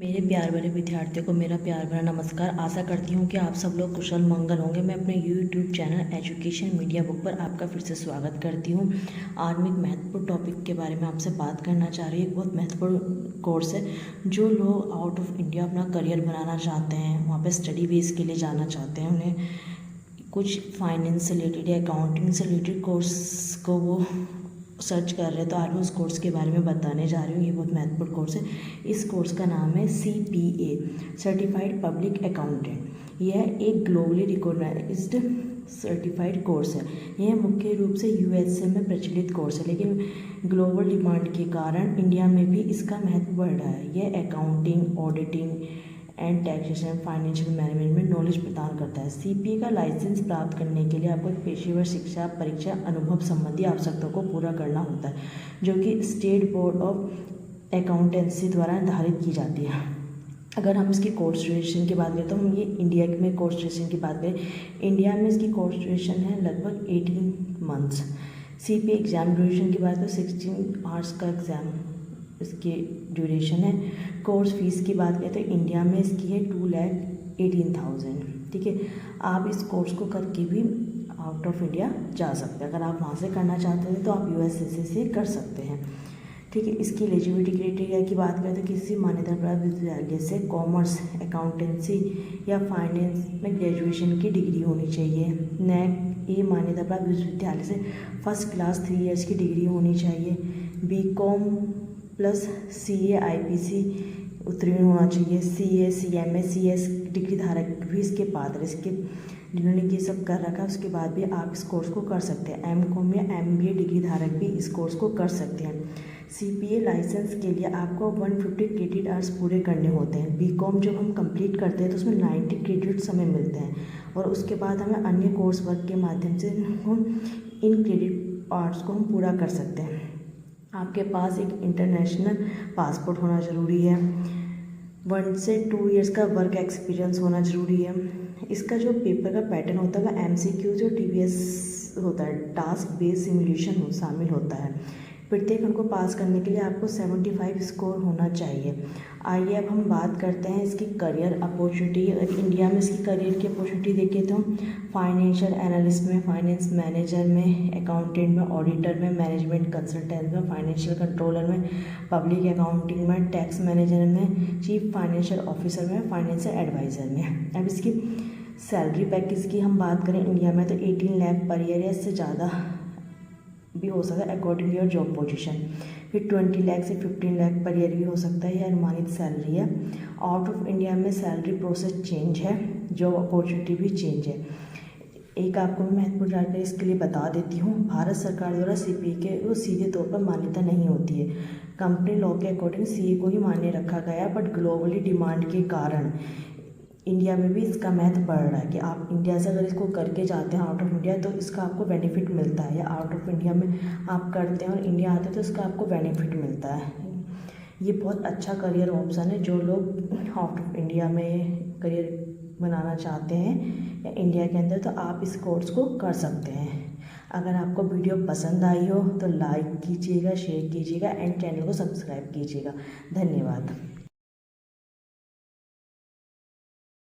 मेरे प्यार भरे विद्यार्थियों को मेरा प्यार भरा नमस्कार। आशा करती हूँ कि आप सब लोग कुशल मंगल होंगे। मैं अपने YouTube channel education media book पर आपका फिर से स्वागत करती हूँ। आज मैं एक महत्वपूर्ण टॉपिक के बारे में आपसे बात करना चाह रही हूँ। एक बहुत महत्वपूर्ण कोर्स है। जो लोग आउट ऑफ इंडिया अपना करियर बनाना चाहते हैं, वहाँ पर स्टडी बेस के लिए जाना चाहते हैं, उन्हें कुछ फाइनेंस से रिलेटेड या अकाउंटिंग से रिलेटेड कोर्स को वो सर्च कर रहे हैं, तो आज मैं उस कोर्स के बारे में बताने जा रही हूँ। ये बहुत महत्वपूर्ण कोर्स है। इस कोर्स का नाम है CPA, सर्टिफाइड पब्लिक अकाउंटेंट। यह एक ग्लोबली रिकॉग्नाइज्ड सर्टिफाइड कोर्स है। यह मुख्य रूप से USA में प्रचलित कोर्स है, लेकिन ग्लोबल डिमांड के कारण इंडिया में भी इसका महत्व बढ़ रहा है। यह accounting, auditing and taxation, financial management में नॉलेज प्रदान करता है। CPA का लाइसेंस प्राप्त करने के लिए आपको एक पेशेवर शिक्षा परीक्षा अनुभव संबंधी आवश्यकताओं को पूरा करना होता है, जो कि स्टेट बोर्ड ऑफ अकाउंटेंसी द्वारा निर्धारित की जाती है। अगर हम इसकी कोर्स ड्यूरेशन की बात करें तो हम ये इंडिया में कोर्स ड्यूरेशन की बात करें, इंडिया में इसकी कोर्स ड्यूरेशन है लगभग 18 मंथ्स। CPA एग्ज़ाम ड्यूरेशन की बात करें 16 आवर्स का एग्ज़ाम इसकी ड्यूरेशन है। कोर्स फीस की बात करें तो इंडिया में इसकी है 2,18,000। ठीक है, आप इस कोर्स को करके भी आउट ऑफ इंडिया जा सकते हैं। अगर आप वहाँ से करना चाहते हैं तो आप USA से कर सकते हैं। ठीक है, इसकी एलिजिबिलिटी क्राइटेरिया की बात करें तो किसी मान्यता प्राप्त विश्वविद्यालय से कॉमर्स, अकाउंटेंसी या फाइनेंस में ग्रेजुएशन की डिग्री होनी चाहिए। NAAC ये मान्यता प्राप्त विश्वविद्यालय से फर्स्ट क्लास 3 इयर्स की डिग्री होनी चाहिए। BCom प्लस CA IPC उत्तीर्ण होना चाहिए। CA CMA CS डिग्री धारक भी इसके पात्र, इसके जिन्होंने ये सब कर रखा है उसके बाद भी आप इस कोर्स को कर सकते हैं। MCom या MBA डिग्री धारक भी इस कोर्स को कर सकते हैं। CPA लाइसेंस के लिए आपको 150 क्रेडिट आवर्स पूरे करने होते हैं। BCom जब हम कंप्लीट करते हैं तो उसमें 90 क्रेडिट्स हमें मिलते हैं, और उसके बाद हमें अन्य कोर्स वर्क के माध्यम से हम इन क्रेडिट आवर्स को हम पूरा कर सकते हैं। आपके पास एक इंटरनेशनल पासपोर्ट होना ज़रूरी है। 1 से 2 इयर्स का वर्क एक्सपीरियंस होना ज़रूरी है। इसका जो पेपर का पैटर्न होता है वह MCQ जो TBS होता है, टास्क बेस्ड सिमुलेशन शामिल होता है। प्रत्येक खंड को पास करने के लिए आपको 75 स्कोर होना चाहिए। आइए अब हम बात करते हैं इसकी करियर अपॉर्चुनिटी। अगर इंडिया में इसकी करियर की अपॉर्चुनिटी देखें तो फाइनेंशियल एनालिस्ट में, फाइनेंस मैनेजर में, अकाउंटेंट में, ऑडिटर में, मैनेजमेंट कंसल्टेंट में, फाइनेंशियल कंट्रोलर में, पब्लिक अकाउंटिंग में, टैक्स मैनेजर में, चीफ फाइनेंशियल ऑफिसर में, फाइनेंशियल एडवाइज़र में। अब इसकी सैलरी पैकेज की हम बात करें इंडिया में तो 18 लाख पर ईयर या इससे ज़्यादा भी हो सकता है according to your job position. फिर 20 लाख से 15 लाख पर ईयर भी हो सकता है, यह अनुमानित सैलरी है। आउट ऑफ इंडिया में सैलरी प्रोसेस चेंज है, जॉब अपॉर्चुनिटी भी चेंज है। एक आपको मैं महत्वपूर्ण जानकारी इसके लिए बता देती हूँ। भारत सरकार द्वारा CPA के वो सीधे तौर पर मान्यता नहीं होती है। कंपनी लॉ के अकॉर्डिंग CA को ही मान्य रखा गया, बट ग्लोबली डिमांड के कारण इंडिया में भी इसका महत्व बढ़ रहा है कि आप इंडिया से अगर इसको करके जाते हैं आउट ऑफ इंडिया तो इसका आपको बेनिफिट मिलता है, या आउट ऑफ इंडिया में आप करते हैं और इंडिया आते हैं तो इसका आपको बेनिफिट मिलता है। ये बहुत अच्छा करियर ऑप्शन है। जो लोग आउट ऑफ इंडिया में करियर बनाना चाहते हैं या इंडिया के अंदर, तो आप इस कोर्स को कर सकते हैं। अगर आपको वीडियो पसंद आई हो तो लाइक कीजिएगा, शेयर कीजिएगा एंड चैनल को सब्सक्राइब कीजिएगा। धन्यवाद।